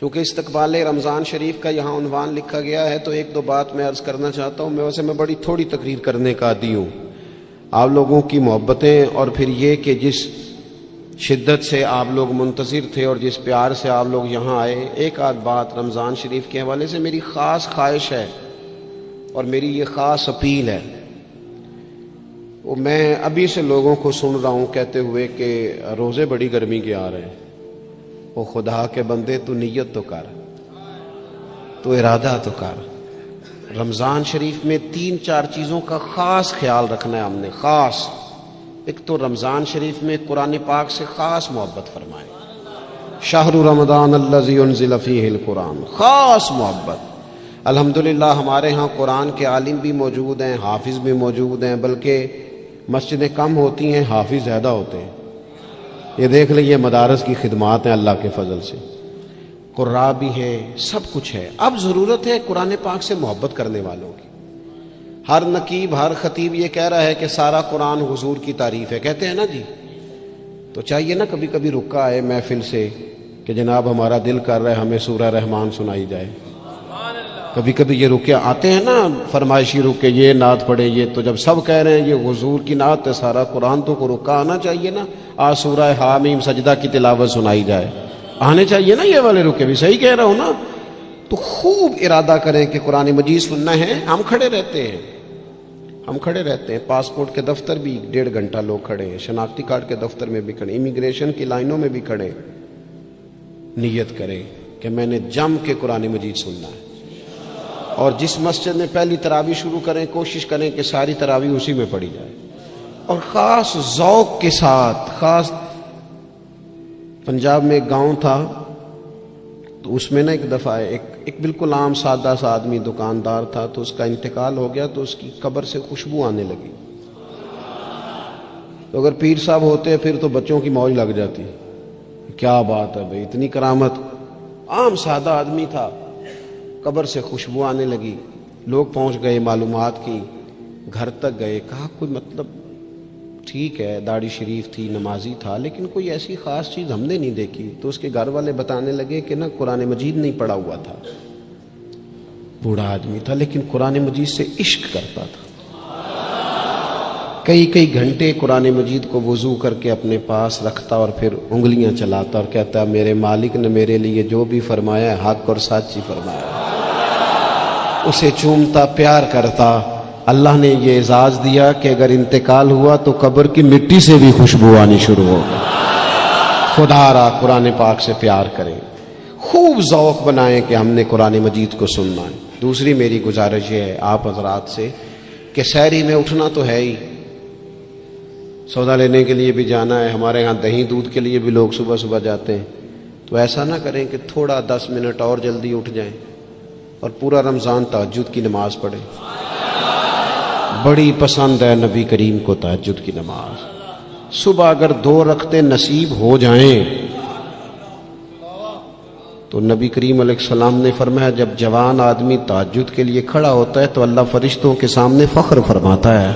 چونکہ استقبال رمضان شریف کا یہاں عنوان لکھا گیا ہے تو ایک دو بات میں عرض کرنا چاہتا ہوں. میں بڑی تھوڑی تقریر کرنے کا عادی ہوں. آپ لوگوں کی محبتیں اور پھر یہ کہ جس شدت سے آپ لوگ منتظر تھے اور جس پیار سے آپ لوگ یہاں آئے، ایک آدھ بات رمضان شریف کے حوالے سے میری خاص خواہش ہے اور میری یہ خاص اپیل ہے. وہ میں ابھی سے لوگوں کو سن رہا ہوں کہتے ہوئے کہ روزے بڑی گرمی کے آ رہے ہیں. وہ خدا کے بندے تو نیت تو کر، تو ارادہ تو کر. رمضان شریف میں 3-4 چیزوں کا خاص خیال رکھنا ہے ہم نے. خاص ایک تو رمضان شریف میں قرآن پاک سے خاص محبت فرمائے. شہر رمضان الذی انزل فیہ القرآن، خاص محبت. الحمدللہ ہمارے ہاں قرآن کے عالم بھی موجود ہیں، حافظ بھی موجود ہیں، بلکہ مسجدیں کم ہوتی ہیں، حافظ زیادہ ہوتے ہیں. یہ دیکھ لیں، یہ مدارس کی خدمات ہیں اللہ کے فضل سے. قراء بھی ہے، سب کچھ ہے. اب ضرورت ہے قرآن پاک سے محبت کرنے والوں کی. ہر نقیب، ہر خطیب یہ کہہ رہا ہے کہ سارا قرآن حضور کی تعریف ہے، کہتے ہیں نا جی. تو چاہیے نا کبھی کبھی رکا آئے محفل سے کہ جناب ہمارا دل کر رہا ہے ہمیں سورہ رحمان سنائی جائے. کبھی کبھی یہ رکے آتے ہیں نا فرمائشی رکے، یہ نعت پڑھے. یہ تو جب سب کہہ رہے ہیں یہ حضور کی نعت ہے سارا قرآن، تو کو رکا آنا چاہیے نا. آج سورہ حامیم سجدہ کی تلاوت سنائی جائے، آنے چاہیے نا یہ والے رکے بھی. صحیح کہہ رہا ہوں نا؟ تو خوب ارادہ کریں کہ قرآن مجید سننا ہے. ہم کھڑے رہتے ہیں پاسپورٹ کے دفتر بھی 1.5 گھنٹہ لوگ کھڑے ہیں، شناختی کارڈ کے دفتر میں بھی کھڑے، امیگریشن کی لائنوں میں بھی کھڑے. نیت کریں کہ میں نے جم کے قرآن مجید سننا ہے. اور جس مسجد میں پہلی تراویح شروع کریں کوشش کریں کہ ساری تراویح اسی میں پڑھی جائے. اور خاص ذوق کے ساتھ. خاص پنجاب میں ایک گاؤں تھا تو اس میں نا ایک دفعہ ایک بالکل عام سادہ سا آدمی دکاندار تھا، تو اس کا انتقال ہو گیا تو اس کی قبر سے خوشبو آنے لگی. تو اگر پیر صاحب ہوتے پھر تو بچوں کی موج لگ جاتی. کیا بات ہے بھئی، اتنی کرامت. عام سادہ آدمی تھا، قبر سے خوشبو آنے لگی. لوگ پہنچ گئے، معلومات کی، گھر تک گئے. کہا کوئی مطلب ٹھیک ہے داڑھی شریف تھی، نمازی تھا، لیکن کوئی ایسی خاص چیز ہم نے نہیں دیکھی. تو اس کے گھر والے بتانے لگے کہ نا قرآن مجید نہیں پڑھا ہوا تھا. بوڑھا آدمی تھا لیکن قرآن مجید سے عشق کرتا تھا. کئی گھنٹے قرآن مجید کو وضو کر کے اپنے پاس رکھتا اور پھر انگلیاں چلاتا اور کہتا میرے مالک نے میرے لیے جو بھی فرمایا ہے حق اور سچ ہی فرمایا. اسے چومتا، پیار کرتا. اللہ نے یہ اعزاز دیا کہ اگر انتقال ہوا تو قبر کی مٹی سے بھی خوشبو آنی شروع ہو گئی. خدا را قرآن پاک سے پیار کریں، خوب ذوق بنائیں کہ ہم نے قرآن مجید کو سننا ہے. دوسری میری گزارش یہ ہے آپ حضرات سے کہ سحری میں اٹھنا تو ہے ہی، سودا لینے کے لیے بھی جانا ہے. ہمارے ہاں دہی دودھ کے لیے بھی لوگ صبح صبح جاتے ہیں. تو ایسا نہ کریں کہ تھوڑا 10 منٹ اور جلدی اٹھ جائیں اور پورا رمضان تہجد کی نماز پڑھیں. بڑی پسند ہے نبی کریم کو تہجد کی نماز. صبح اگر 2 رکعتیں نصیب ہو جائیں تو نبی کریم علیہ السلام نے فرمایا جب جوان آدمی تہجد کے لیے کھڑا ہوتا ہے تو اللہ فرشتوں کے سامنے فخر فرماتا ہے.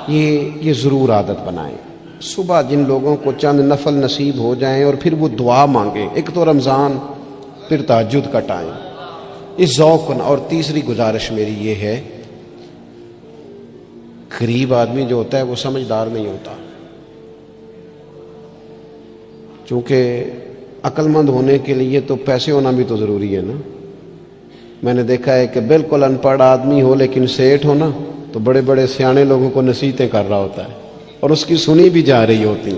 یہ ضرور عادت بنائیں. صبح جن لوگوں کو چند نفل نصیب ہو جائیں اور پھر وہ دعا مانگیں. ایک تو رمضان، پھر تہجد کا ٹائم، اس ذوق. اور تیسری گزارش میری یہ ہے، غریب آدمی جو ہوتا ہے وہ سمجھدار نہیں ہوتا. چونکہ عقل مند ہونے کے لیے تو پیسے ہونا بھی تو ضروری ہے نا. میں نے دیکھا ہے کہ بالکل ان پڑھ آدمی ہو لیکن سیٹھ ہو نا تو بڑے بڑے سیانے لوگوں کو نصیحتیں کر رہا ہوتا ہے اور اس کی سنی بھی جا رہی ہوتی.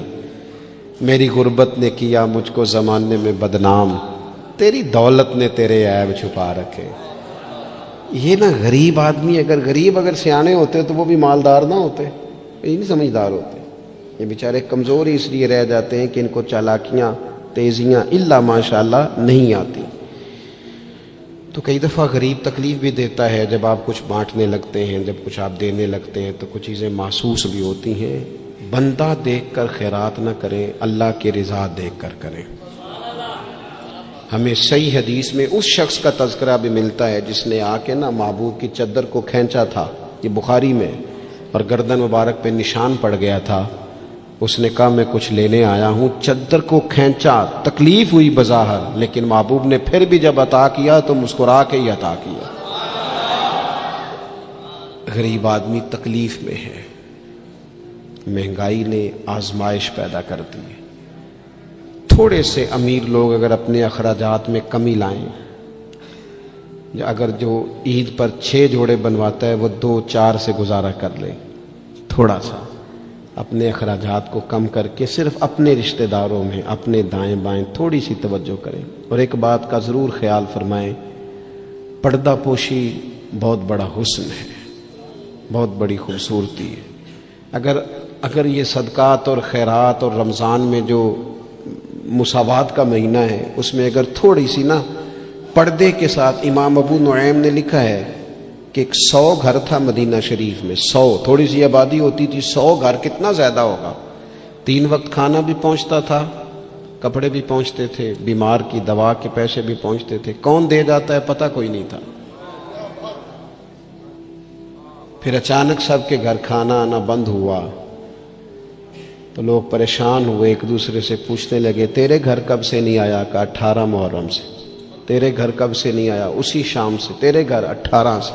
میری غربت نے کیا مجھ کو زمانے میں بدنام، تیری دولت نے تیرے عیب چھپا رکھے. یہ نا غریب آدمی، اگر سیانے ہوتے تو وہ بھی مالدار نہ ہوتے. یہ نہیں سمجھدار ہوتے. یہ بیچارے کمزور ہی اس لیے رہ جاتے ہیں کہ ان کو چالاکیاں، تیزیاں الا ماشاءاللہ نہیں آتی. تو کئی دفعہ غریب تکلیف بھی دیتا ہے. جب آپ کچھ بانٹنے لگتے ہیں، جب کچھ آپ دینے لگتے ہیں تو کچھ چیزیں محسوس بھی ہوتی ہیں. بندہ دیکھ کر خیرات نہ کریں، اللہ کی رضا دیکھ کر کریں. ہمیں صحیح حدیث میں اس شخص کا تذکرہ بھی ملتا ہے جس نے آ کے نا محبوب کی چادر کو کھینچا تھا، یہ بخاری میں، اور گردن مبارک پہ نشان پڑ گیا تھا. اس نے کہا میں کچھ لینے آیا ہوں. چادر کو کھینچا, تکلیف ہوئی بظاہر, لیکن محبوب نے پھر بھی جب عطا کیا تو مسکرا کے ہی عطا کیا. غریب آدمی تکلیف میں ہے, مہنگائی نے آزمائش پیدا کر دی ہے. تھوڑے سے امیر لوگ اگر اپنے اخراجات میں کمی لائیں, اگر جو عید پر 6 جوڑے بنواتا ہے وہ 2-4 سے گزارا کر لے, تھوڑا سا اپنے اخراجات کو کم کر کے صرف اپنے رشتہ داروں میں, اپنے دائیں بائیں تھوڑی سی توجہ کریں. اور ایک بات کا ضرور خیال فرمائیں, پردہ پوشی بہت بڑا حسن ہے, بہت بڑی خوبصورتی ہے. اگر یہ صدقات اور خیرات اور رمضان میں جو مساوات کا مہینہ ہے اس میں اگر تھوڑی سی نا پردے کے ساتھ, امام ابو نعیم نے لکھا ہے کہ 100 گھر تھا مدینہ شریف میں, 100, تھوڑی سی آبادی ہوتی تھی, 100 گھر کتنا زیادہ ہوگا. 3 وقت کھانا بھی پہنچتا تھا, کپڑے بھی پہنچتے تھے, بیمار کی دوا کے پیسے بھی پہنچتے تھے. کون دے جاتا ہے پتہ کوئی نہیں تھا. پھر اچانک سب کے گھر کھانا آنا بند ہوا تو لوگ پریشان ہوئے, ایک دوسرے سے پوچھنے لگے تیرے گھر کب سے نہیں آیا؟ کا 18 محرم سے. تیرے گھر کب سے نہیں آیا؟ اسی شام سے. تیرے گھر 18 سے.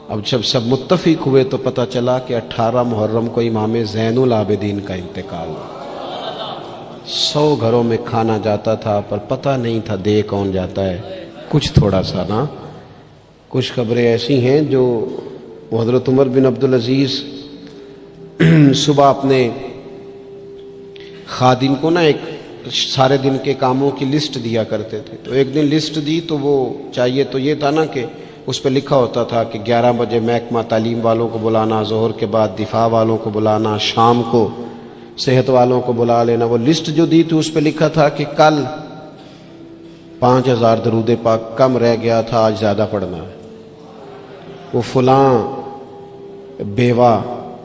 اب جب سب متفق ہوئے تو پتہ چلا کہ 18 محرم کو امام زین العابدین کا انتقال ہوا. 100 گھروں میں کھانا جاتا تھا پر پتہ نہیں تھا دے کون جاتا ہے. کچھ تھوڑا سا نا, کچھ خبریں ایسی ہیں جو حضرت عمر بن عبدالعزیز صبح اپنے خادم کو نا ایک سارے دن کے کاموں کی لسٹ دیا کرتے تھے. تو ایک دن لسٹ دی تو وہ چاہیے تو یہ تھا نا کہ اس پہ لکھا ہوتا تھا کہ 11 بجے محکمہ تعلیم والوں کو بلانا, ظہر کے بعد دفاع والوں کو بلانا, شام کو صحت والوں کو بلا لینا. وہ لسٹ جو دی تھی اس پہ لکھا تھا کہ کل 5000 درود پاک کم رہ گیا تھا, آج زیادہ پڑھنا ہے. وہ فلاں بیوہ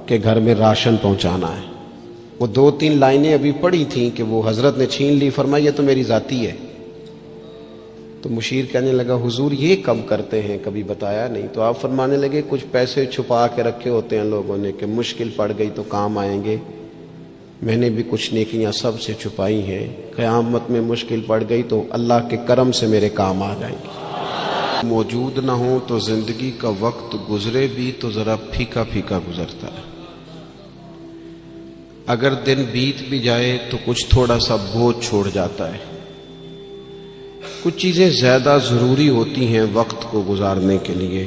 کے گھر میں راشن پہنچانا ہے. وہ 2-3 لائنیں ابھی پڑھی تھیں کہ وہ حضرت نے چھین لی, فرمایا یہ تو میری ذاتی ہے. تو مشیر کہنے لگا حضور یہ کب کرتے ہیں, کبھی بتایا نہیں. تو آپ فرمانے لگے کچھ پیسے چھپا کے رکھے ہوتے ہیں لوگوں نے کہ مشکل پڑ گئی تو کام آئیں گے. میں نے بھی کچھ نیکیاں سب سے چھپائی ہیں, قیامت میں مشکل پڑ گئی تو اللہ کے کرم سے میرے کام آ جائیں گے. موجود نہ ہو تو زندگی کا وقت گزرے بھی تو ذرا پھیکا پھیکا گزرتا ہے. اگر دن بیت بھی جائے تو کچھ تھوڑا سا بوجھ چھوڑ جاتا ہے. کچھ چیزیں زیادہ ضروری ہوتی ہیں وقت کو گزارنے کے لیے.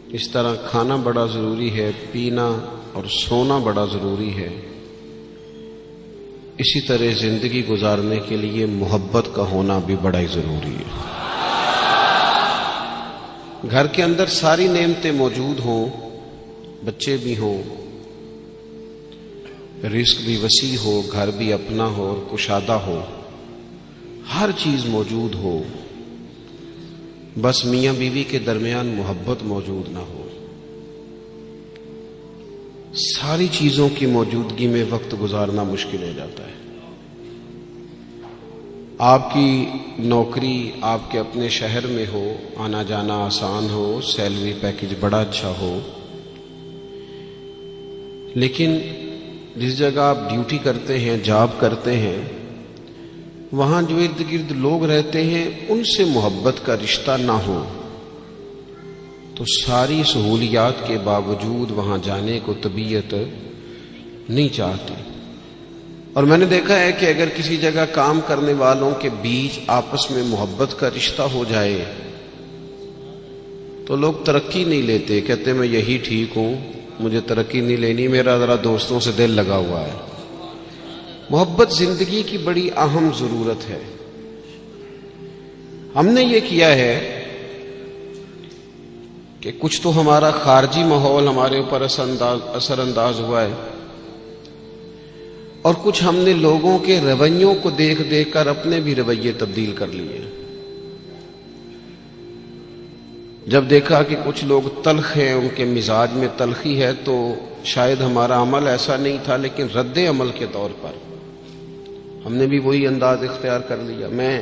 اس طرح کھانا بڑا ضروری ہے, پینا اور سونا بڑا ضروری ہے. اسی طرح زندگی گزارنے کے لیے محبت کا ہونا بھی بڑا ہی ضروری ہے. گھر کے اندر ساری نعمتیں موجود ہوں, بچے بھی ہوں, رزق بھی وسیع ہو, گھر بھی اپنا ہو اور کشادہ ہو, ہر چیز موجود ہو, بس میاں بیوی کے درمیان محبت موجود نہ ہو. ساری چیزوں کی موجودگی میں وقت گزارنا مشکل ہو جاتا ہے. آپ کی نوکری آپ کے اپنے شہر میں ہو, آنا جانا آسان ہو, سیلری پیکج بڑا اچھا ہو, لیکن جس جگہ آپ ڈیوٹی کرتے ہیں, جاب کرتے ہیں, وہاں جو ارد گرد لوگ رہتے ہیں ان سے محبت کا رشتہ نہ ہو تو ساری سہولیات کے باوجود وہاں جانے کو طبیعت نہیں چاہتی. اور میں نے دیکھا ہے کہ اگر کسی جگہ کام کرنے والوں کے بیچ آپس میں محبت کا رشتہ ہو جائے تو لوگ ترقی نہیں لیتے, کہتے میں یہی ٹھیک ہوں, مجھے ترقی نہیں لینی, میرا ذرا دوستوں سے دل لگا ہوا ہے. محبت زندگی کی بڑی اہم ضرورت ہے. ہم نے یہ کیا ہے کہ کچھ تو ہمارا خارجی ماحول ہمارے اوپر اثر انداز ہوا ہے, اور کچھ ہم نے لوگوں کے رویوں کو دیکھ دیکھ کر اپنے بھی رویے تبدیل کر لیے. جب دیکھا کہ کچھ لوگ تلخ ہیں, ان کے مزاج میں تلخی ہے, تو شاید ہمارا عمل ایسا نہیں تھا, لیکن رد عمل کے طور پر ہم نے بھی وہی انداز اختیار کر لیا. میں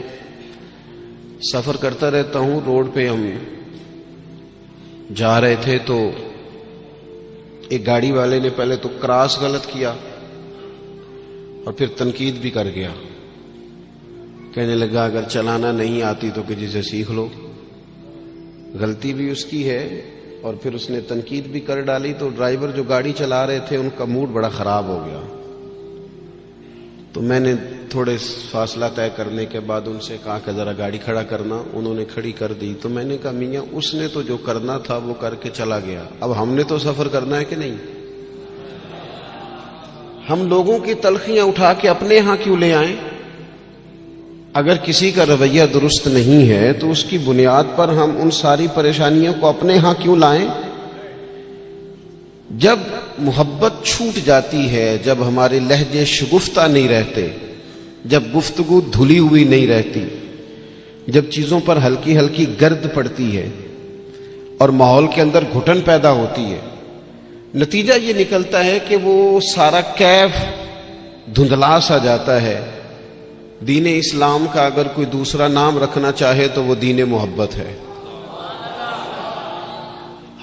سفر کرتا رہتا ہوں, روڈ پہ ہم جا رہے تھے تو ایک گاڑی والے نے پہلے تو کراس غلط کیا, اور پھر تنقید بھی کر گیا. کہنے لگا اگر چلانا نہیں آتی تو کسی سے سیکھ لو. غلطی بھی اس کی ہے اور پھر اس نے تنقید بھی کر ڈالی. تو ڈرائیور جو گاڑی چلا رہے تھے ان کا موڈ بڑا خراب ہو گیا. تو میں نے تھوڑے فاصلہ طے کرنے کے بعد ان سے کہا کہ ذرا گاڑی کھڑا کرنا. انہوں نے کھڑی کر دی. تو میں نے کہا میاں اس نے تو جو کرنا تھا وہ کر کے چلا گیا, اب ہم نے تو سفر کرنا ہے کہ نہیں؟ ہم لوگوں کی تلخیاں اٹھا کے اپنے ہاں کیوں لے آئیں؟ اگر کسی کا رویہ درست نہیں ہے تو اس کی بنیاد پر ہم ان ساری پریشانیوں کو اپنے ہاں کیوں لائیں؟ جب محبت چھوٹ جاتی ہے, جب ہمارے لہجے شگفتہ نہیں رہتے, جب گفتگو دھلی ہوئی نہیں رہتی, جب چیزوں پر ہلکی ہلکی گرد پڑتی ہے اور ماحول کے اندر گھٹن پیدا ہوتی ہے, نتیجہ یہ نکلتا ہے کہ وہ سارا کیف دھندلا سا جاتا ہے. دین اسلام کا اگر کوئی دوسرا نام رکھنا چاہے تو وہ دین محبت ہے.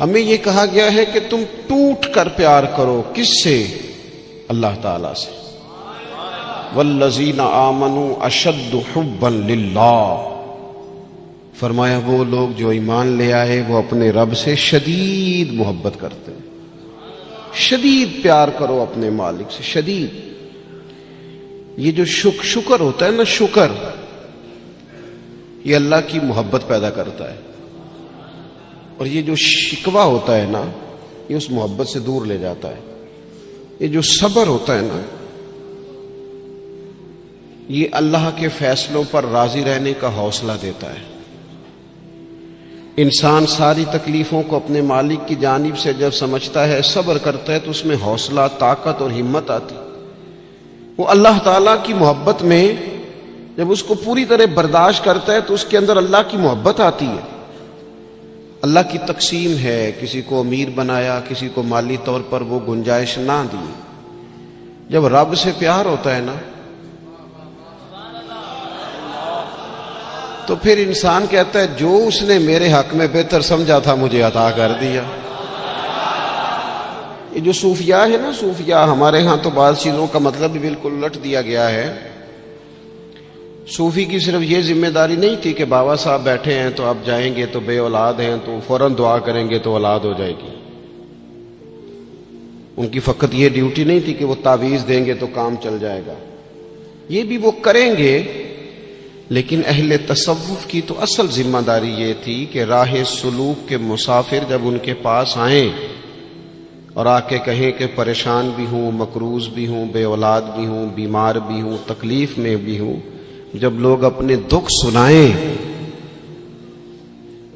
ہمیں یہ کہا گیا ہے کہ تم ٹوٹ کر پیار کرو. کس سے؟ اللہ تعالی سے. والذین آمنوا اشد حبا للہ. فرمایا وہ لوگ جو ایمان لے آئے وہ اپنے رب سے شدید محبت کرتے ہیں. شدید پیار کرو اپنے مالک سے, شدید. یہ جو شکر ہوتا ہے نا, شکر, یہ اللہ کی محبت پیدا کرتا ہے. اور یہ جو شکوہ ہوتا ہے نا, یہ اس محبت سے دور لے جاتا ہے. یہ جو صبر ہوتا ہے نا, یہ اللہ کے فیصلوں پر راضی رہنے کا حوصلہ دیتا ہے. انسان ساری تکلیفوں کو اپنے مالک کی جانب سے جب سمجھتا ہے, صبر کرتا ہے, تو اس میں حوصلہ, طاقت اور ہمت آتی. وہ اللہ تعالیٰ کی محبت میں جب اس کو پوری طرح برداشت کرتا ہے تو اس کے اندر اللہ کی محبت آتی ہے. اللہ کی تقسیم ہے, کسی کو امیر بنایا, کسی کو مالی طور پر وہ گنجائش نہ دی. جب رب سے پیار ہوتا ہے نا تو پھر انسان کہتا ہے جو اس نے میرے حق میں بہتر سمجھا تھا مجھے عطا کر دیا. یہ جو صوفیاء ہے نا, صوفیاء, ہمارے ہاں تو بعض چیزوں کا مطلب بھی بالکل الٹ دیا گیا ہے. صوفی کی صرف یہ ذمہ داری نہیں تھی کہ بابا صاحب بیٹھے ہیں تو آپ جائیں گے تو بے اولاد ہیں تو فوراً دعا کریں گے تو اولاد ہو جائے گی. ان کی فقط یہ ڈیوٹی نہیں تھی کہ وہ تعویذ دیں گے تو کام چل جائے گا. یہ بھی وہ کریں گے, لیکن اہل تصوف کی تو اصل ذمہ داری یہ تھی کہ راہ سلوک کے مسافر جب ان کے پاس آئیں اور آ کے کہیں کہ پریشان بھی ہوں, مقروض بھی ہوں, بے اولاد بھی ہوں, بیمار بھی ہوں, تکلیف میں بھی ہوں, جب لوگ اپنے دکھ سنائیں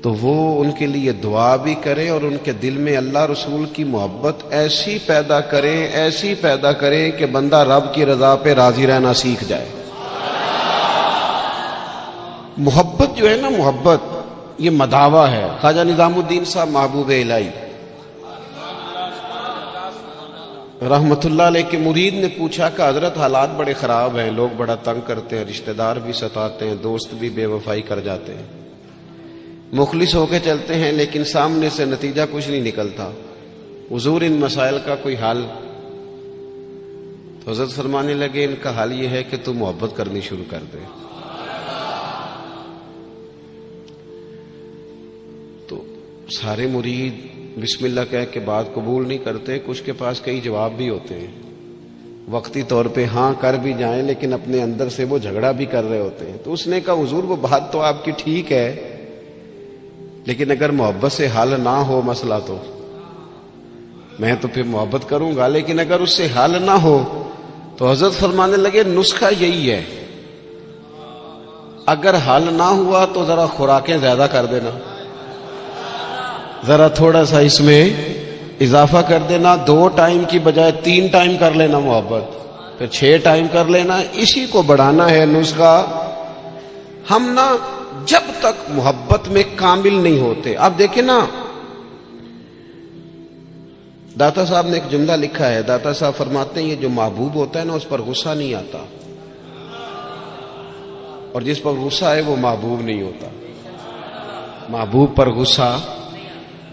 تو وہ ان کے لیے دعا بھی کرے اور ان کے دل میں اللہ رسول کی محبت ایسی پیدا کرے کہ بندہ رب کی رضا پہ راضی رہنا سیکھ جائے. محبت جو ہے نا, محبت یہ مداوا ہے. خواجہ نظام الدین صاحب محبوب الہی رحمت اللہ علیہ کے مرید نے پوچھا کہ حضرت حالات بڑے خراب ہیں, لوگ بڑا تنگ کرتے ہیں, رشتہ دار بھی ستاتے ہیں, دوست بھی بے وفائی کر جاتے ہیں, مخلص ہو کے چلتے ہیں لیکن سامنے سے نتیجہ کچھ نہیں نکلتا. حضور ان مسائل کا کوئی حل؟ تو حضرت فرمانے لگے ان کا حل یہ ہے کہ تو محبت کرنی شروع کر دے. تو سارے مرید بسم اللہ کہہ کے بات قبول نہیں کرتے. کچھ کے پاس کئی جواب بھی ہوتے ہیں, وقتی طور پہ ہاں کر بھی جائیں لیکن اپنے اندر سے وہ جھگڑا بھی کر رہے ہوتے ہیں. تو اس نے کہا حضور وہ بات تو آپ کی ٹھیک ہے, لیکن اگر محبت سے حل نہ ہو مسئلہ تو میں تو پھر محبت کروں گا, لیکن اگر اس سے حل نہ ہو تو حضرت فرمانے لگے نسخہ یہی ہے, اگر حل نہ ہوا تو ذرا خوراکیں زیادہ کر دینا, ذرا تھوڑا سا اس میں اضافہ کر دینا, 2 ٹائم کی بجائے 3 ٹائم کر لینا محبت, پھر 6 ٹائم کر لینا. اسی کو بڑھانا ہے نسخہ. ہم نا جب تک محبت میں کامل نہیں ہوتے, آپ دیکھیں نا, داتا صاحب نے ایک جملہ لکھا ہے. داتا صاحب فرماتے ہیں یہ جو محبوب ہوتا ہے نا اس پر غصہ نہیں آتا, اور جس پر غصہ ہے وہ محبوب نہیں ہوتا. محبوب پر غصہ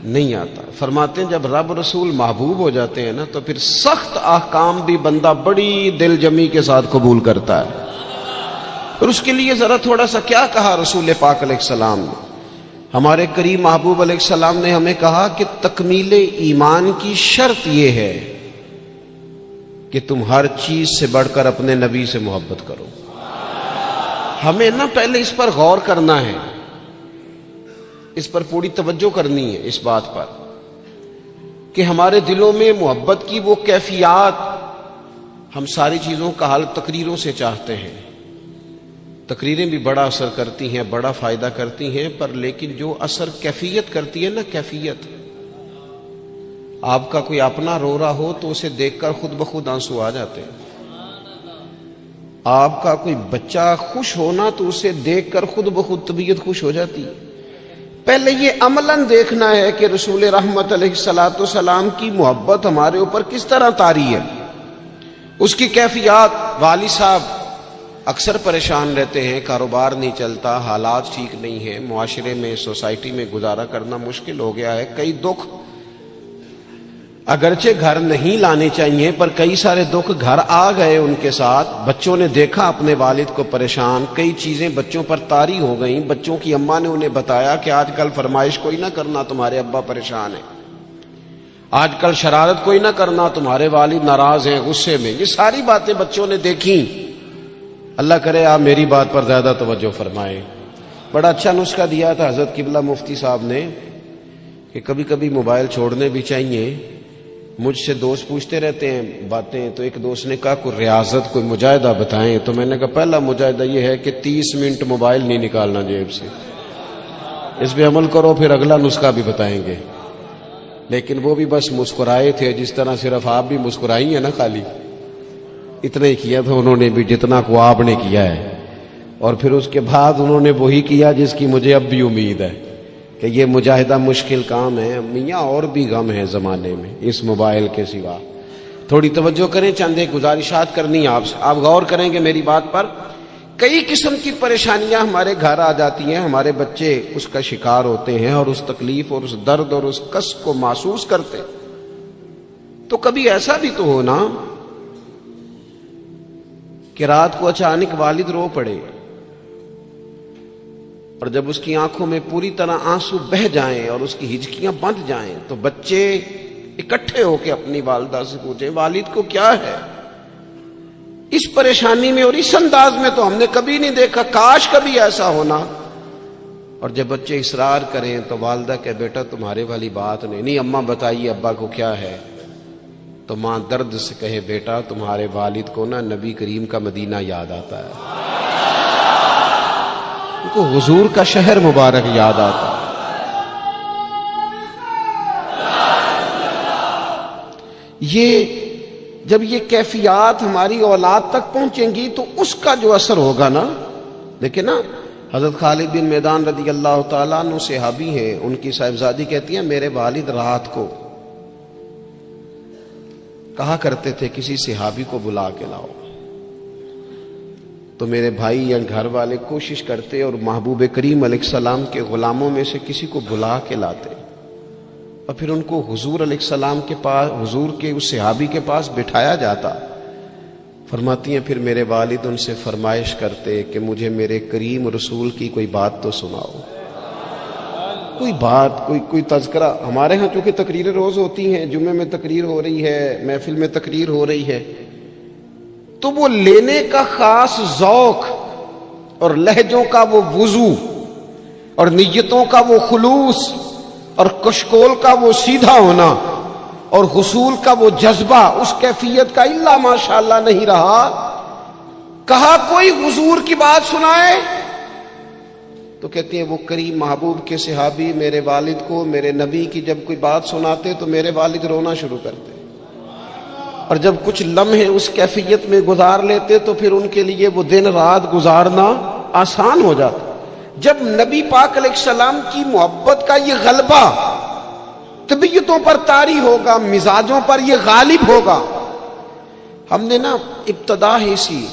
نہیں آتا. فرماتے ہیں جب رب رسول محبوب ہو جاتے ہیں نا تو پھر سخت احکام بھی بندہ بڑی دل جمی کے ساتھ قبول کرتا ہے. اور اس کے لیے ذرا تھوڑا سا کیا کہا رسول پاک علیہ السلام نے. ہمارے کریم محبوب علیہ السلام نے ہمیں کہا کہ تکمیل ایمان کی شرط یہ ہے کہ تم ہر چیز سے بڑھ کر اپنے نبی سے محبت کرو. ہمیں نا پہلے اس پر غور کرنا ہے، اس پر پوری توجہ کرنی ہے اس بات پر کہ ہمارے دلوں میں محبت کی وہ کیفیات. ہم ساری چیزوں کا حل تقریروں سے چاہتے ہیں. تقریریں بھی بڑا اثر کرتی ہیں، بڑا فائدہ کرتی ہیں، پر لیکن جو اثر کیفیت کرتی ہے نا، کیفیت. آپ کا کوئی اپنا رو رہا ہو تو اسے دیکھ کر خود بخود آنسو آ جاتے ہیں. آپ کا کوئی بچہ خوش ہونا تو اسے دیکھ کر خود بخود طبیعت خوش ہو جاتی ہے. پہلے یہ عملاً دیکھنا ہے کہ رسول رحمت علیہ الصلوۃ والسلام کی محبت ہمارے اوپر کس طرح طاری ہے. اس کی کیفیات. والد صاحب اکثر پریشان رہتے ہیں، کاروبار نہیں چلتا، حالات ٹھیک نہیں ہیں، معاشرے میں سوسائٹی میں گزارا کرنا مشکل ہو گیا ہے. کئی دکھ اگرچہ گھر نہیں لانے چاہیے پر کئی سارے دکھ گھر آ گئے ان کے ساتھ. بچوں نے دیکھا اپنے والد کو پریشان، کئی چیزیں بچوں پر طاری ہو گئیں. بچوں کی اماں نے انہیں بتایا کہ آج کل فرمائش کوئی نہ کرنا، تمہارے ابا پریشان ہیں. آج کل شرارت کوئی نہ کرنا، تمہارے والد ناراض ہیں، غصے میں. یہ ساری باتیں بچوں نے دیکھیں. اللہ کرے آپ میری بات پر زیادہ توجہ فرمائیں. بڑا اچھا نسخہ دیا تھا حضرت قبلہ مفتی صاحب نے کہ کبھی کبھی موبائل چھوڑنے بھی چاہیے. مجھ سے دوست پوچھتے رہتے ہیں باتیں، تو ایک دوست نے کہا کوئی ریاضت، کوئی مجاہدہ بتائیں. تو میں نے کہا پہلا مجاہدہ یہ ہے کہ 30 منٹ موبائل نہیں نکالنا جیب سے. اس پہ عمل کرو، پھر اگلا نسخہ بھی بتائیں گے. لیکن وہ بھی بس مسکرائے تھے، جس طرح صرف آپ بھی مسکرائی ہیں نا، خالی اتنا ہی کیا تھا انہوں نے بھی جتنا کو آپ نے کیا ہے. اور پھر اس کے بعد انہوں نے وہی کیا جس کی مجھے اب بھی امید ہے کہ یہ مجاہدہ مشکل کام ہے. میاں اور بھی غم ہے زمانے میں اس موبائل کے سوا. تھوڑی توجہ کریں، چند ایک گزارشات کرنی آپ سے. آپ غور کریں گے میری بات پر. کئی قسم کی پریشانیاں ہمارے گھر آ جاتی ہیں، ہمارے بچے اس کا شکار ہوتے ہیں اور اس تکلیف اور اس درد اور اس کس کو محسوس کرتے. تو کبھی ایسا بھی تو ہونا کہ رات کو اچانک والد رو پڑے اور جب اس کی آنکھوں میں پوری طرح آنسو بہہ جائیں اور اس کی ہچکیاں بندھ جائیں تو بچے اکٹھے ہو کے اپنی والدہ سے پوچھیں والد کو کیا ہے. اس پریشانی میں اور اس انداز میں تو ہم نے کبھی نہیں دیکھا، کاش کبھی ایسا ہونا. اور جب بچے اصرار کریں تو والدہ کہ بیٹا تمہارے والی بات نہیں اماں بتائیے ابا کو کیا ہے. تو ماں درد سے کہے بیٹا تمہارے والد کو نا نبی کریم کا مدینہ یاد آتا ہے، ان کو حضور کا شہر مبارک یاد آتا ہے. یہ جب یہ کیفیات ہماری اولاد تک پہنچیں گی تو اس کا جو اثر ہوگا نا. دیکھیں نا حضرت خالد بن میدان رضی اللہ تعالیٰ عنہ صحابی ہیں، ان کی صاحبزادی کہتی ہیں میرے والد رات کو کہا کرتے تھے کسی صحابی کو بلا کے لاؤ. تو میرے بھائی یا گھر والے کوشش کرتے اور محبوب کریم علیہ السلام کے غلاموں میں سے کسی کو بلا کے لاتے اور پھر ان کو حضور علیہ السلام کے پاس، حضور کے اس صحابی کے پاس بٹھایا جاتا. فرماتی ہیں پھر میرے والد ان سے فرمائش کرتے کہ مجھے میرے کریم رسول کی کوئی بات تو سناؤ، کوئی بات، کوئی تذکرہ. ہمارے ہاں چونکہ تقریریں روز ہوتی ہیں، جمعے میں تقریر ہو رہی ہے، محفل میں تقریر ہو رہی ہے، تو وہ لینے کا خاص ذوق اور لہجوں کا وہ وضو اور نیتوں کا وہ خلوص اور کشکول کا وہ سیدھا ہونا اور حصول کا وہ جذبہ اس کیفیت کا الا ماشاءاللہ نہیں رہا. کہا کوئی حضور کی بات سنائے تو کہتے ہیں وہ کریم محبوب کے صحابی میرے والد کو میرے نبی کی جب کوئی بات سناتے تو میرے والد رونا شروع کرتے، اور جب کچھ لمحے اس کیفیت میں گزار لیتے تو پھر ان کے لیے وہ دن رات گزارنا آسان ہو جاتا. جب نبی پاک علیہ السلام کی محبت کا یہ غلبہ طبیعتوں پر طاری ہوگا، مزاجوں پر یہ غالب ہوگا. ہم نے نا ابتدا ہی سی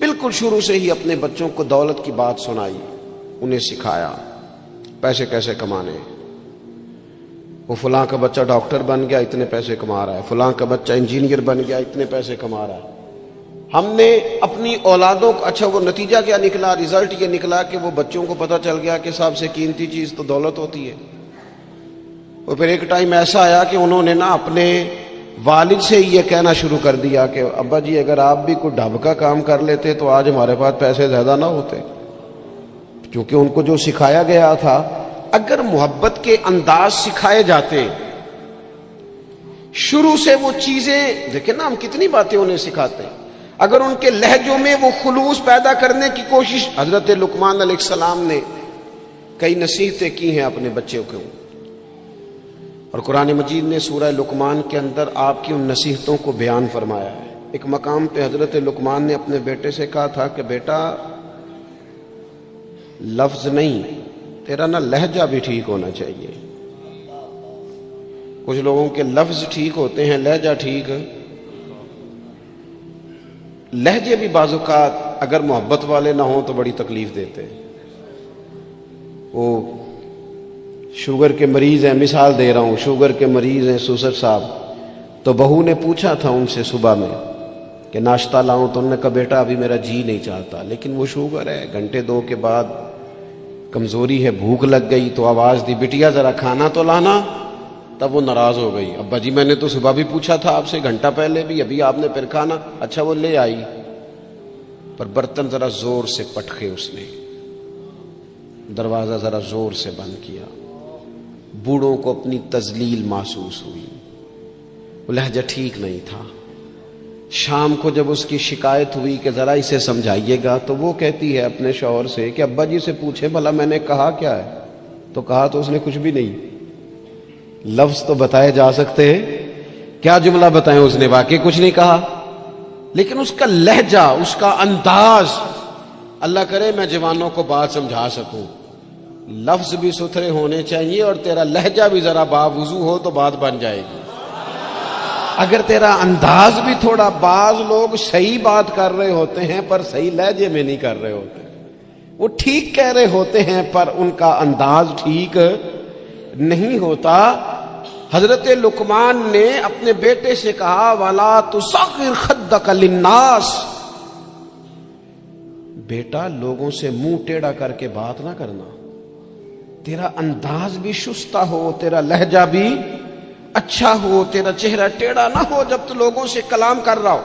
بالکل شروع سے ہی اپنے بچوں کو دولت کی بات سنائی، انہیں سکھایا پیسے کیسے کمانے. وہ فلاں کا بچہ ڈاکٹر بن گیا اتنے پیسے کما رہا ہے، فلاں کا بچہ انجینئر بن گیا اتنے پیسے کما رہا ہے۔ ہم نے اپنی اولادوں کو، اچھا وہ نتیجہ کیا نکلا؟ رزلٹ یہ نکلا کہ وہ بچوں کو پتہ چل گیا کہ سب سے قیمتی چیز تو دولت ہوتی ہے۔ اور پھر ایک ٹائم ایسا آیا کہ انہوں نے نا اپنے والد سے یہ کہنا شروع کر دیا کہ ابا جی اگر آپ بھی کوئی ڈھب کا کام کر لیتے تو آج ہمارے پاس پیسے زیادہ نہ ہوتے، کیونکہ ان کو جو سکھایا گیا تھا۔ اگر محبت کے انداز سکھائے جاتے شروع سے، وہ چیزیں دیکھیں نا، ہم کتنی باتیں انہیں سکھاتے ہیں، اگر ان کے لہجوں میں وہ خلوص پیدا کرنے کی کوشش، حضرت لقمان علیہ السلام نے کئی نصیحتیں کی ہیں اپنے بچوں کو، اور قرآن مجید نے سورہ لقمان کے اندر آپ کی ان نصیحتوں کو بیان فرمایا ہے۔ ایک مقام پہ حضرت لقمان نے اپنے بیٹے سے کہا تھا کہ بیٹا لفظ نہیں، تیرا نا لہجہ بھی ٹھیک ہونا چاہیے۔ کچھ لوگوں کے لفظ ٹھیک ہوتے ہیں، لہجہ ٹھیک۔ لہجے بھی بعض اوقات اگر محبت والے نہ ہوں تو بڑی تکلیف دیتے ہیں۔ وہ شوگر کے مریض ہیں، مثال دے رہا ہوں، شوگر کے مریض ہیں سوسر صاحب، تو بہو نے پوچھا تھا ان سے صبح میں کہ ناشتہ لاؤں، تو انہوں نے کہا بیٹا ابھی میرا جی نہیں چاہتا، لیکن وہ شوگر ہے، گھنٹے دو کے بعد کمزوری ہے، بھوک لگ گئی تو آواز دی بٹیا ذرا کھانا تو لانا۔ تب وہ ناراض ہو گئی، ابا جی میں نے تو صبح بھی پوچھا تھا آپ سے، گھنٹہ پہلے بھی، ابھی آپ نے پھر کھانا۔ اچھا وہ لے آئی، پر برتن ذرا زور سے پٹکے، اس نے دروازہ ذرا زور سے بند کیا۔ بوڑھوں کو اپنی تذلیل محسوس ہوئی، وہ لہجہ ٹھیک نہیں تھا۔ شام کو جب اس کی شکایت ہوئی کہ ذرا اسے سمجھائیے گا، تو وہ کہتی ہے اپنے شوہر سے کہ ابا جی سے پوچھے بھلا میں نے کہا کیا ہے؟ تو کہا تو اس نے کچھ بھی نہیں۔ لفظ تو بتائے جا سکتے ہیں، کیا جملہ بتائیں، اس نے واقعی کچھ نہیں کہا، لیکن اس کا لہجہ، اس کا انداز، اللہ کرے میں جوانوں کو بات سمجھا سکوں۔ لفظ بھی ستھرے ہونے چاہیے اور تیرا لہجہ بھی ذرا باوضو ہو تو بات بن جائے گی۔ اگر تیرا انداز بھی تھوڑا، بعض لوگ صحیح بات کر رہے ہوتے ہیں پر صحیح لہجے میں نہیں کر رہے ہوتے، وہ ٹھیک کہہ رہے ہوتے ہیں پر ان کا انداز ٹھیک نہیں ہوتا۔ حضرت لقمان نے اپنے بیٹے سے کہا وَلَا تُصَغِّرْ خَدَّكَ لِلنَّاسِ، بیٹا لوگوں سے منہ ٹیڑھا کر کے بات نہ کرنا، تیرا انداز بھی شستہ ہو، تیرا لہجہ بھی اچھا ہو، تیرا چہرہ ٹیڑھا نہ ہو جب تو لوگوں سے کلام کر رہا ہو۔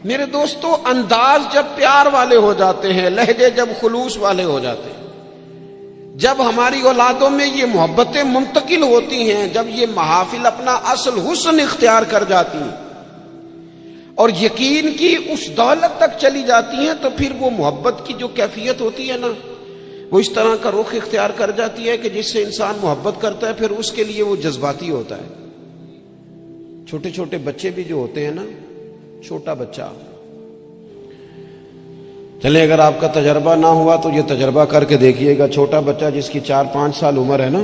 میرے دوستو، انداز جب پیار والے ہو جاتے ہیں، لہجے جب خلوص والے ہو جاتے ہیں، جب ہماری اولادوں میں یہ محبتیں منتقل ہوتی ہیں، جب یہ محافل اپنا اصل حسن اختیار کر جاتی ہیں اور یقین کی اس دولت تک چلی جاتی ہیں، تو پھر وہ محبت کی جو کیفیت ہوتی ہے نا، وہ اس طرح کا رخ اختیار کر جاتی ہے کہ جس سے انسان محبت کرتا ہے، پھر اس کے لیے وہ جذباتی ہوتا ہے۔ چھوٹے چھوٹے بچے بھی جو ہوتے ہیں نا، چھوٹا بچہ، چلے اگر آپ کا تجربہ نہ ہوا تو یہ تجربہ کر کے دیکھیے گا، چھوٹا بچہ جس کی 4-5 سال عمر ہے نا،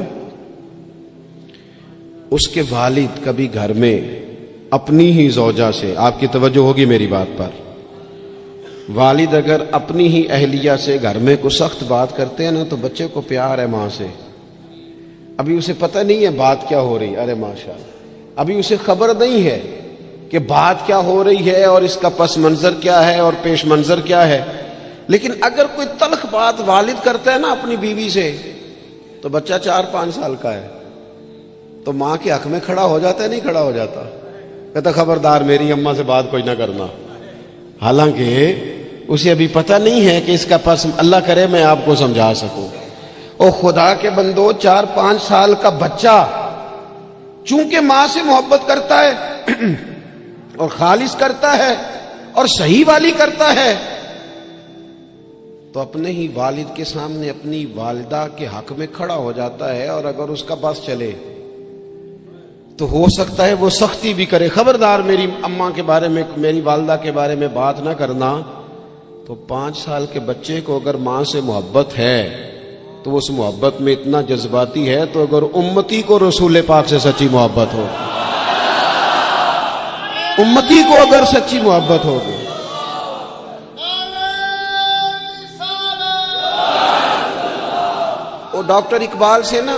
اس کے والد کبھی گھر میں اپنی ہی زوجہ سے، آپ کی توجہ ہوگی میری بات پر، والد اگر اپنی ہی اہلیہ سے گھر میں کوئی سخت بات کرتے ہیں نا، تو بچے کو پیار ہے ماں سے، ابھی اسے پتہ نہیں ہے بات کیا ہو رہی، ارے ماشاءاللہ، ابھی اسے خبر نہیں ہے کہ بات کیا ہو رہی ہے اور اس کا پس منظر کیا ہے اور پیش منظر کیا ہے، لیکن اگر کوئی تلخ بات والد کرتا ہے نا اپنی بیوی سے، تو بچہ 4-5 سال کا ہے تو ماں کے حق میں کھڑا ہو جاتا ہے، نہیں کھڑا ہو جاتا، کہتا خبردار میری اماں سے بات کوئی نہ کرنا، حالانکہ اسے ابھی پتہ نہیں ہے کہ اس کا پس، اللہ کرے میں آپ کو سمجھا سکوں۔ او خدا کے بندو، 4-5 سال کا بچہ چونکہ ماں سے محبت کرتا ہے اور خالص کرتا ہے اور صحیح والی کرتا ہے، تو اپنے ہی والد کے سامنے اپنی والدہ کے حق میں کھڑا ہو جاتا ہے، اور اگر اس کا بس چلے تو ہو سکتا ہے وہ سختی بھی کرے، خبردار میری اماں کے بارے میں، میری والدہ کے بارے میں بات نہ کرنا۔ تو 5 سال کے بچے کو اگر ماں سے محبت ہے تو اس محبت میں اتنا جذباتی ہے، تو اگر امتی کو رسول پاک سے سچی محبت ہو، امتی کو اگر سچی محبت ہوگی، وہ ڈاکٹر اقبال سے نا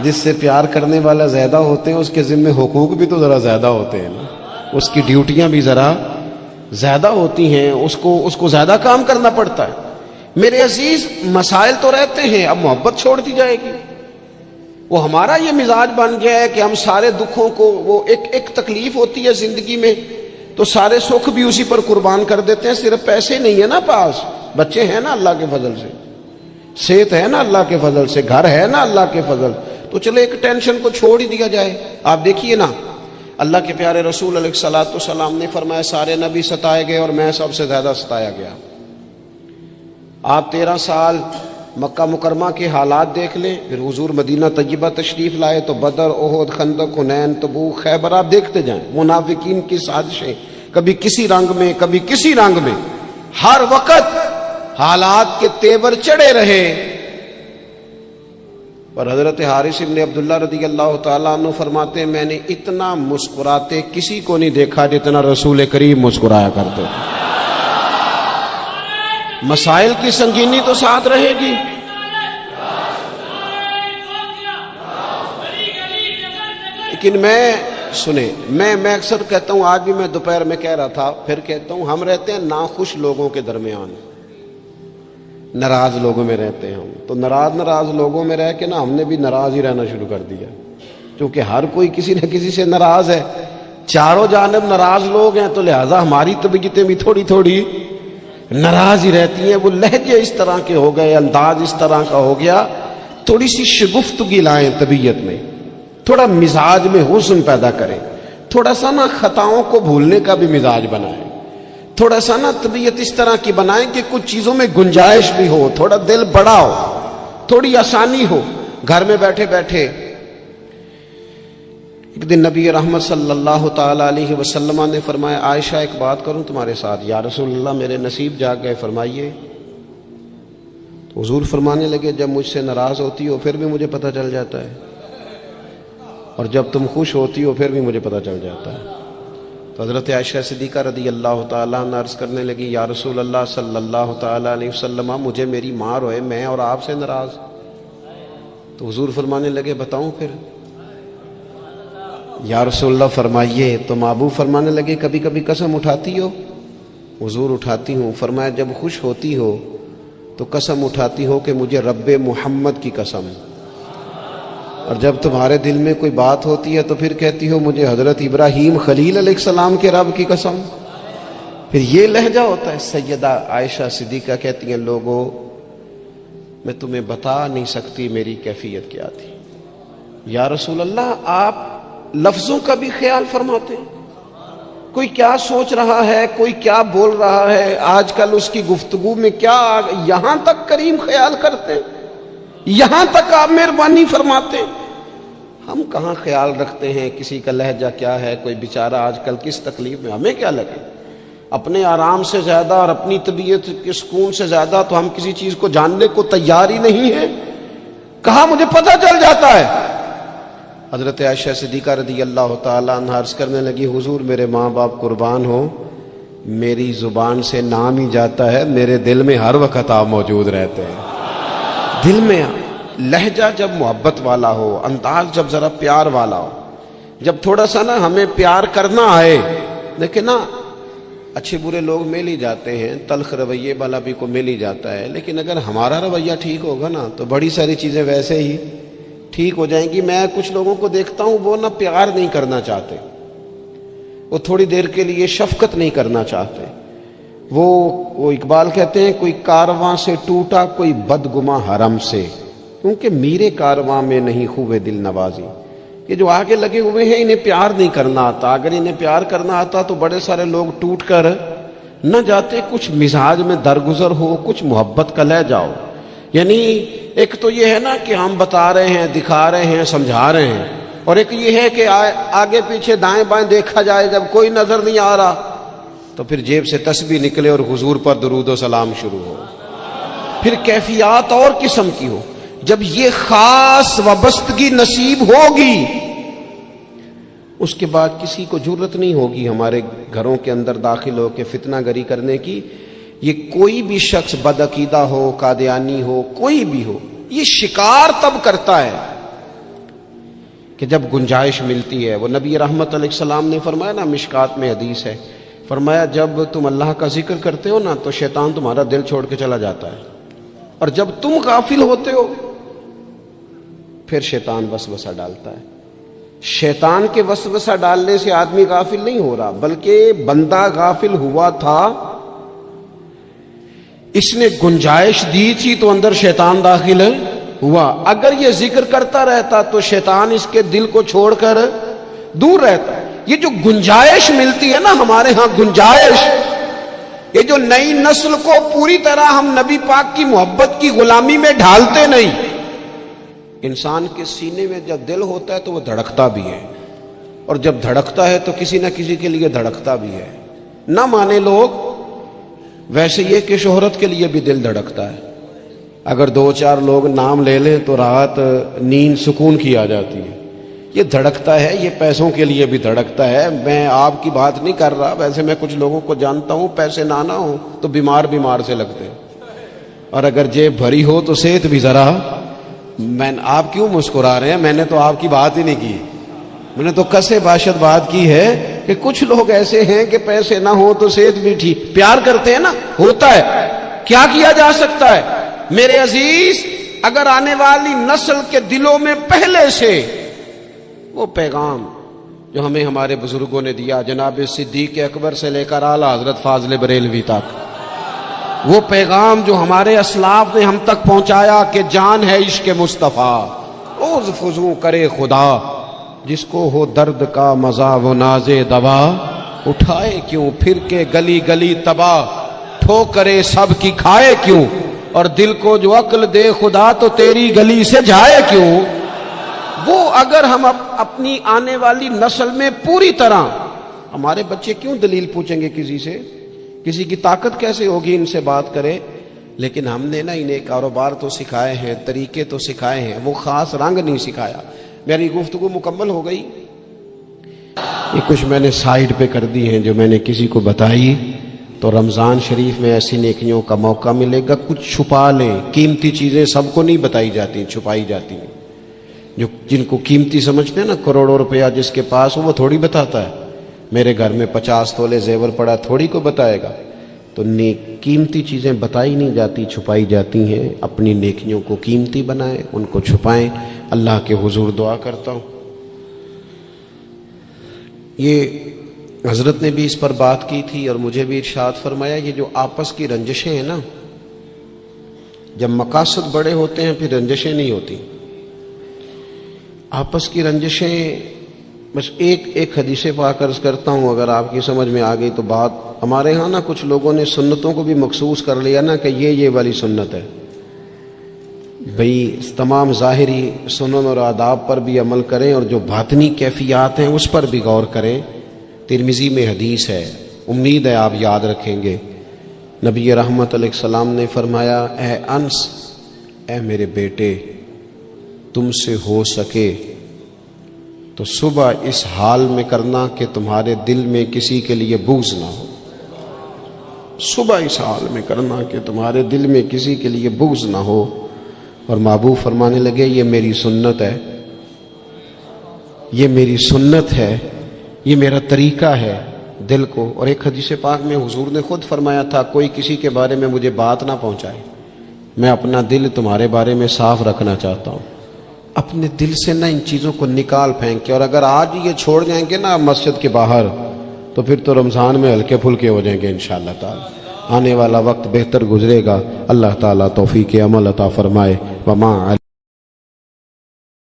جس سے پیار کرنے والا زیادہ ہوتے ہیں اس کے ذمہ حقوق بھی تو ذرا زیادہ ہوتے ہیں نا، اس کی ڈیوٹیاں بھی ذرا زیادہ ہوتی ہیں، اس کو زیادہ کام کرنا پڑتا ہے۔ میرے عزیز، مسائل تو رہتے ہیں، اب محبت چھوڑ دی جائے گی؟ وہ ہمارا یہ مزاج بن گیا ہے کہ ہم سارے دکھوں کو، وہ ایک تکلیف ہوتی ہے زندگی میں تو سارے سکھ بھی اسی پر قربان کر دیتے ہیں۔ صرف پیسے نہیں ہے نا پاس، بچے ہیں نا اللہ کے فضل سے، صحت ہے نا اللہ کے فضل سے، گھر ہے نا اللہ کے فضل، تو چلے ایک ٹینشن کو چھوڑ ہی دیا جائے۔ آپ دیکھیے نا، اللہ کے پیارے رسول علیہ الصلوۃ والسلام نے فرمایا سارے نبی ستائے گئے اور میں سب سے زیادہ ستایا گیا۔ آپ 13 سال مکہ مکرمہ کے حالات دیکھ لیں، پھر حضور مدینہ طیبہ تشریف لائے تو بدر، احد، خندق، حنین، تبوک، خیبر، آپ دیکھتے جائیں منافقین کی سازشیں، کبھی کسی رنگ میں کبھی کسی رنگ میں، ہر وقت حالات کے تیور چڑھے رہے۔ اور حضرت حارث ابن عبداللہ رضی اللہ تعالیٰ عنہ فرماتے ہیں میں نے اتنا مسکراتے کسی کو نہیں دیکھا جتنا رسول کریم مسکرایا کرتے۔ مسائل کی سنگینی تو ساتھ رہے گی، لیکن میں اکثر کہتا ہوں، آج بھی میں دوپہر میں کہہ رہا تھا، پھر کہتا ہوں، ہم رہتے ہیں ناخوش لوگوں کے درمیان، ناراض لوگوں میں رہتے ہیں ہم، تو ناراض لوگوں میں رہ کے نا ہم نے بھی ناراض ہی رہنا شروع کر دیا، کیونکہ ہر کوئی کسی نہ کسی سے ناراض ہے، چاروں جانب ناراض لوگ ہیں، تو لہذا ہماری طبیعتیں بھی تھوڑی تھوڑی ناراض ہی رہتی ہیں۔ وہ لہجے اس طرح کے ہو گئے، انداز اس طرح کا ہو گیا، تھوڑی سی شگفتگی لائیں طبیعت میں، تھوڑا مزاج میں حسن پیدا کریں، تھوڑا سا نا خطاؤں کو بھولنے کا بھی مزاج بنائیں، تھوڑا سا نا طبیعت اس طرح کی بنائیں کہ کچھ چیزوں میں گنجائش بھی ہو، تھوڑا دل بڑا ہو، تھوڑی آسانی ہو گھر میں بیٹھے بیٹھے۔ ایک دن نبی رحمت صلی اللہ تعالی علیہ وسلم نے فرمایا عائشہ ایک بات کروں تمہارے ساتھ؟ یا رسول اللہ میرے نصیب جاگ گئے، فرمائیے۔ تو حضور فرمانے لگے جب مجھ سے ناراض ہوتی ہو پھر بھی مجھے پتہ چل جاتا ہے، اور جب تم خوش ہوتی ہو پھر بھی مجھے پتہ چل جاتا ہے۔ تو حضرت عائشہ صدیقہ رضی اللہ تعالیٰ عنہ عرض کرنے لگی یا رسول اللہ صلی اللہ تعالیٰ علیہ وسلم مجھے میری ماں روئے، میں اور آپ سے ناراض۔ تو حضور فرمانے لگے بتاؤں پھر؟ یا رسول اللہ فرمائیے۔ تو محبوب فرمانے لگے کبھی کبھی قسم اٹھاتی ہو؟ حضور اٹھاتی ہوں۔ فرمایا جب خوش ہوتی ہو تو قسم اٹھاتی ہو کہ مجھے رب محمد کی قسم، اور جب تمہارے دل میں کوئی بات ہوتی ہے تو پھر کہتی ہو مجھے حضرت ابراہیم خلیل علیہ السلام کے رب کی قسم۔ پھر یہ لہجہ ہوتا ہے۔ سیدہ عائشہ صدیقہ کہتی ہیں لوگوں میں تمہیں بتا نہیں سکتی میری کیفیت کیا تھی۔ یا رسول اللہ آپ لفظوں کا بھی خیال فرماتے ہیں، کوئی کیا سوچ رہا ہے، کوئی کیا بول رہا ہے، آج کل اس کی گفتگو میں کیا، یہاں تک کریم خیال کرتے ہیں، یہاں تک آپ مہربانی فرماتے ہیں۔ ہم کہاں خیال رکھتے ہیں کسی کا لہجہ کیا ہے، کوئی بیچارہ آج کل کس تکلیف میں، ہمیں کیا لگے؟ اپنے آرام سے زیادہ اور اپنی طبیعت کے سکون سے زیادہ تو ہم کسی چیز کو جاننے کو تیار ہی نہیں ہیں۔ کہاں مجھے پتہ چل جاتا ہے۔ حضرت عائشہ صدیقہ رضی اللہ تعالیٰ عنہ عرض کرنے لگی حضور میرے ماں باپ قربان ہو، میری زبان سے نام ہی جاتا ہے، میرے دل میں ہر وقت آپ موجود رہتے ہیں۔ دل میں لہجہ جب محبت والا ہو، انداز جب ذرا پیار والا ہو، جب تھوڑا سا نا ہمیں پیار کرنا آئے، لیکن نا اچھے برے لوگ مل ہی جاتے ہیں، تلخ رویے والا بھی کو مل ہی جاتا ہے، لیکن اگر ہمارا رویہ ٹھیک ہوگا نا تو بڑی ساری چیزیں ویسے ہی ٹھیک ہو جائیں گی۔ میں کچھ لوگوں کو دیکھتا ہوں وہ نہ پیار نہیں کرنا چاہتے، وہ تھوڑی دیر کے لیے شفقت نہیں کرنا چاہتے، وہ اقبال کہتے ہیں کوئی کارواں سے ٹوٹا کوئی بدگماں حرم سے، کیونکہ میرے کارواں میں نہیں خوبے دل نوازی۔ یہ جو آگے لگے ہوئے ہیں انہیں پیار نہیں کرنا آتا، اگر انہیں پیار کرنا آتا تو بڑے سارے لوگ ٹوٹ کر نہ جاتے۔ کچھ مزاج میں درگزر ہو، کچھ محبت کا لے جاؤ، یعنی ایک تو یہ ہے نا کہ ہم بتا رہے ہیں، دکھا رہے ہیں، سمجھا رہے ہیں، اور ایک یہ ہے کہ آگے پیچھے دائیں بائیں دیکھا جائے، جب کوئی نظر نہیں آ رہا تو پھر جیب سے تسبیح نکلے اور حضور پر درود و سلام شروع ہو۔ پھر کیفیات اور قسم کی ہو۔ جب یہ خاص وابستگی نصیب ہوگی اس کے بعد کسی کو جرت نہیں ہوگی ہمارے گھروں کے اندر داخل ہو کے فتنہ گری کرنے کی۔ یہ کوئی بھی شخص بدعقیدہ ہو، قادیانی ہو، کوئی بھی ہو، یہ شکار تب کرتا ہے کہ جب گنجائش ملتی ہے، وہ نبی رحمت علیہ السلام نے فرمایا نا، مشکات میں حدیث ہے، فرمایا جب تم اللہ کا ذکر کرتے ہو نا تو شیطان تمہارا دل چھوڑ کے چلا جاتا ہے، اور جب تم غافل ہوتے ہو پھر شیطان وسوسہ ڈالتا ہے۔ شیطان کے وسوسہ ڈالنے سے آدمی غافل نہیں ہو رہا، بلکہ بندہ غافل ہوا تھا، اس نے گنجائش دی تھی تو اندر شیطان داخل ہوا۔ اگر یہ ذکر کرتا رہتا تو شیطان اس کے دل کو چھوڑ کر دور رہتا۔ یہ جو گنجائش ملتی ہے نا ہمارے ہاں، گنجائش، یہ جو نئی نسل کو پوری طرح ہم نبی پاک کی محبت کی غلامی میں ڈھالتے نہیں۔ انسان کے سینے میں جب دل ہوتا ہے تو وہ دھڑکتا بھی ہے، اور جب دھڑکتا ہے تو کسی نہ کسی کے لیے دھڑکتا بھی ہے۔ نہ مانے لوگ، ویسے یہ کہ شہرت کے لیے بھی دل دھڑکتا ہے۔ اگر 2-4 لوگ نام لے لیں تو رات نیند سکون کی آ جاتی ہے۔ یہ دھڑکتا ہے، یہ پیسوں کے لیے بھی دھڑکتا ہے۔ میں آپ کی بات نہیں کر رہا، ویسے میں کچھ لوگوں کو جانتا ہوں، پیسے نہ ہوں تو بیمار سے لگتے ہیں، اور اگر جیب بھری ہو تو صحت بھی ذرا۔ آپ کیوں مسکرا رہے ہیں؟ میں نے تو آپ کی بات ہی نہیں کی، میں نے تو کسے باشد بات کی ہے کہ کچھ لوگ ایسے ہیں کہ پیسے نہ ہو تو صحت بھی ٹھیک، پیار کرتے ہیں نا، ہوتا ہے، کیا کیا جا سکتا ہے؟ میرے عزیز، اگر آنے والی نسل کے دلوں میں پہلے سے وہ پیغام جو ہمیں ہمارے بزرگوں نے دیا، جناب صدیق اکبر سے لے کر اعلیٰ حضرت فاضل بریلوی تک، وہ پیغام جو ہمارے اسلاف نے ہم تک پہنچایا کہ جان ہے عشق مصطفیٰ، روز فضو کرے خدا، جس کو ہو درد کا مزہ وہ ناز دوا، اٹھائے کیوں پھر کے گلی گلی تباہ، ٹھوکرے سب کی کھائے کیوں، اور دل کو جو عقل دے خدا تو تیری گلی سے جائے کیوں۔ وہ اگر ہم اپنی آنے والی نسل میں پوری طرح، ہمارے بچے کیوں دلیل پوچھیں گے کسی سے؟ کسی کی طاقت کیسے ہوگی ان سے بات کرے؟ لیکن ہم نے نا انہیں کاروبار تو سکھائے ہیں، طریقے تو سکھائے ہیں، وہ خاص رنگ نہیں سکھایا۔ میری گفتگو مکمل ہو گئی، یہ کچھ میں نے سائیڈ پہ کر دی ہیں جو میں نے کسی کو بتائی، تو رمضان شریف میں ایسی نیکیوں کا موقع ملے گا۔ کچھ چھپا لیں، قیمتی چیزیں سب کو نہیں بتائی جاتی، چھپائی جاتی ہیں۔ جو جن کو قیمتی سمجھتے ہیں نا، کروڑوں روپیہ جس کے پاس ہو وہ تھوڑی بتاتا ہے، میرے گھر میں 50 تولے زیور پڑا تھوڑی کو بتائے گا۔ تو قیمتی چیزیں بتائی نہیں جاتی، چھپائی جاتی ہیں۔ اپنی نیکیوں کو قیمتی بنائیں، ان کو چھپائیں۔ اللہ کے حضور دعا کرتا ہوں، یہ حضرت نے بھی اس پر بات کی تھی اور مجھے بھی ارشاد فرمایا، یہ جو آپس کی رنجشیں ہیں نا، جب مقاصد بڑے ہوتے ہیں پھر رنجشیں نہیں ہوتی۔ آپس کی رنجشیں، بس ایک حدیث پاک عرض کرتا ہوں، اگر آپ کی سمجھ میں آ گئی تو بات۔ ہمارے ہاں نا کچھ لوگوں نے سنتوں کو بھی مخصوص کر لیا نا کہ یہ والی سنت ہے۔ بھئی تمام ظاہری سنن اور آداب پر بھی عمل کریں، اور جو باطنی کیفیات ہیں اس پر بھی غور کریں۔ ترمذی میں حدیث ہے، امید ہے آپ یاد رکھیں گے۔ نبی رحمت علیہ السلام نے فرمایا، اے انس، اے میرے بیٹے، تم سے ہو سکے تو صبح اس حال میں کرنا کہ تمہارے دل میں کسی کے لیے بغض نہ ہو۔ صبح اس حال میں کرنا کہ تمہارے دل میں کسی کے لیے بغض نہ ہو۔ اور محبوب فرمانے لگے، یہ میری سنت ہے، یہ میری سنت ہے، یہ میرا طریقہ ہے دل کو۔ اور ایک حدیث پاک میں حضور نے خود فرمایا تھا، کوئی کسی کے بارے میں مجھے بات نہ پہنچائے، میں اپنا دل تمہارے بارے میں صاف رکھنا چاہتا ہوں۔ اپنے دل سے نہ ان چیزوں کو نکال پھینک کے، اور اگر آج یہ چھوڑ جائیں گے نا مسجد کے باہر تو پھر تو رمضان میں ہلکے پھلکے ہو جائیں گے انشاءاللہ تعالی۔ آنے والا وقت بہتر گزرے گا۔ اللہ تعالیٰ توفیق عمل عطا فرمائے۔ وما